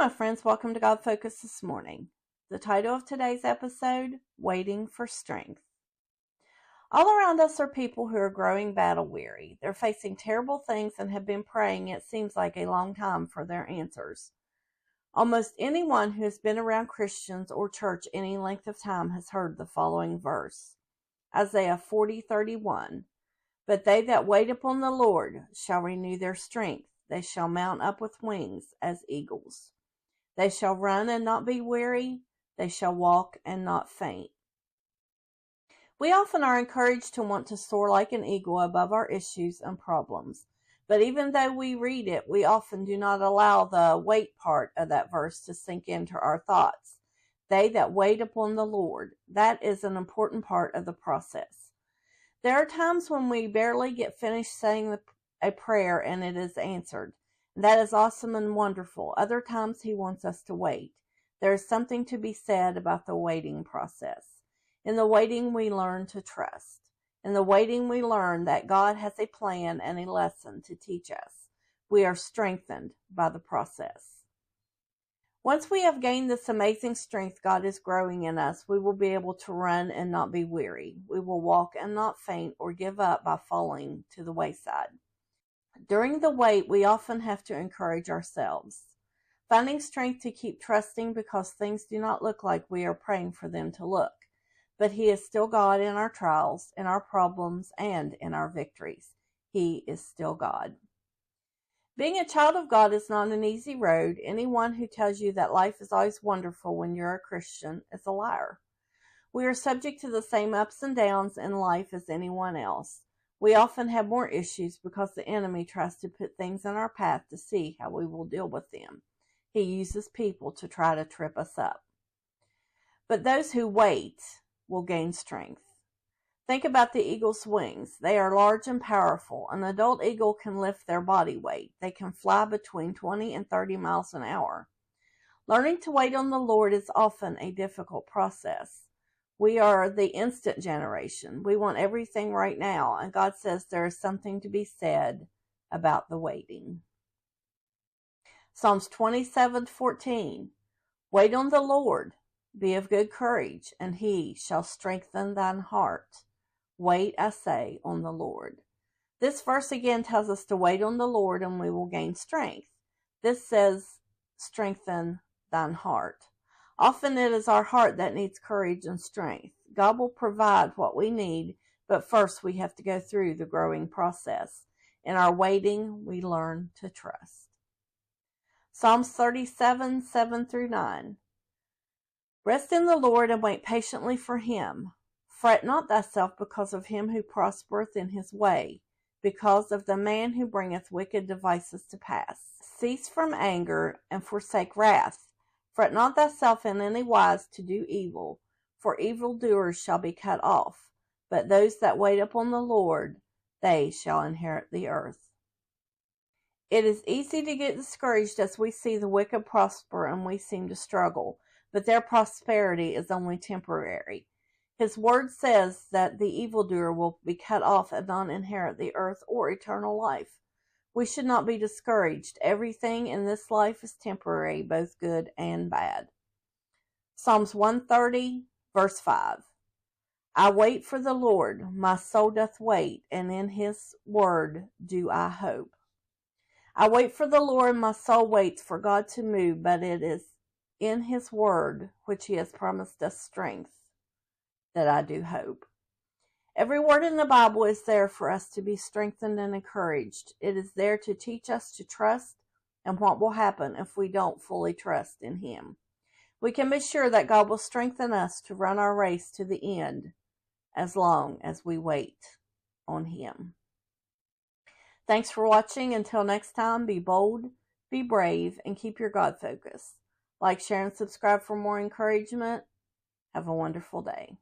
my friends. Welcome to God Focus this morning. The title of today's episode, Waiting for Strength. All around us are people who are growing battle weary. They're facing terrible things and have been praying, it seems like, a long time for their answers. Almost anyone who has been around Christians or church any length of time has heard the following verse. Isaiah 40:31. But they that wait upon the Lord shall renew their strength. They shall mount up with wings as eagles. They shall run and not be weary. They shall walk and not faint. We often are encouraged to want to soar like an eagle above our issues and problems. But even though we read it, we often do not allow the wait part of that verse to sink into our thoughts. They that wait upon the Lord, that is an important part of the process. There are times when we barely get finished saying a prayer and it is answered. That is awesome and wonderful. Other times He wants us to wait. There is something to be said about the waiting process. In the waiting, we learn to trust. In the waiting, we learn that God has a plan and a lesson to teach us. We are strengthened by the process. Once we have gained this amazing strength God is growing in us, we will be able to run and not be weary. We will walk and not faint or give up by falling to the wayside. During the wait, we often have to encourage ourselves, finding strength to keep trusting because things do not look like we are praying for them to look. But He is still God in our trials, in our problems, and in our victories. He is still God. Being a child of God is not an easy road. Anyone who tells you that life is always wonderful when you're a Christian is a liar. We are subject to the same ups and downs in life as anyone else. We often have more issues because the enemy tries to put things in our path to see how we will deal with them. He uses people to try to trip us up. But those who wait will gain strength. Think about the eagle's wings. They are large and powerful. An adult eagle can lift their body weight. They can fly between 20 and 30 miles an hour. Learning to wait on the Lord is often a difficult process. We are the instant generation. We want everything right now, and God says there is something to be said about the waiting. Psalms 27:14. Wait on the Lord. Be of good courage, and He shall strengthen thine heart. Wait, I say, on the Lord. This verse again tells us to wait on the Lord and we will gain strength. This says, strengthen thine heart. Often it is our heart that needs courage and strength. God will provide what we need, but first we have to go through the growing process. In our waiting, we learn to trust. Psalms 37:7-9. Rest in the Lord and wait patiently for Him. Fret not thyself because of him who prospereth in his way, because of the man who bringeth wicked devices to pass. Cease from anger and forsake wrath. Fret not thyself in any wise to do evil, for evildoers shall be cut off. But those that wait upon the Lord, they shall inherit the earth. It is easy to get discouraged as we see the wicked prosper and we seem to struggle, but their prosperity is only temporary. His word says that the evildoer will be cut off and not inherit the earth or eternal life. We should not be discouraged. Everything in this life is temporary, both good and bad. Psalms 130, verse 5. I wait for the Lord, my soul doth wait, and in His word do I hope. I wait for the Lord, my soul waits for God to move, but it is in His word, which He has promised us strength, that I do hope. Every word in the Bible is there for us to be strengthened and encouraged. It is there to teach us to trust and what will happen if we don't fully trust in Him. We can be sure that God will strengthen us to run our race to the end as long as we wait on Him. Thanks for watching. Until next time, be bold, be brave, and keep your God focus. Like, share, and subscribe for more encouragement. Have a wonderful day.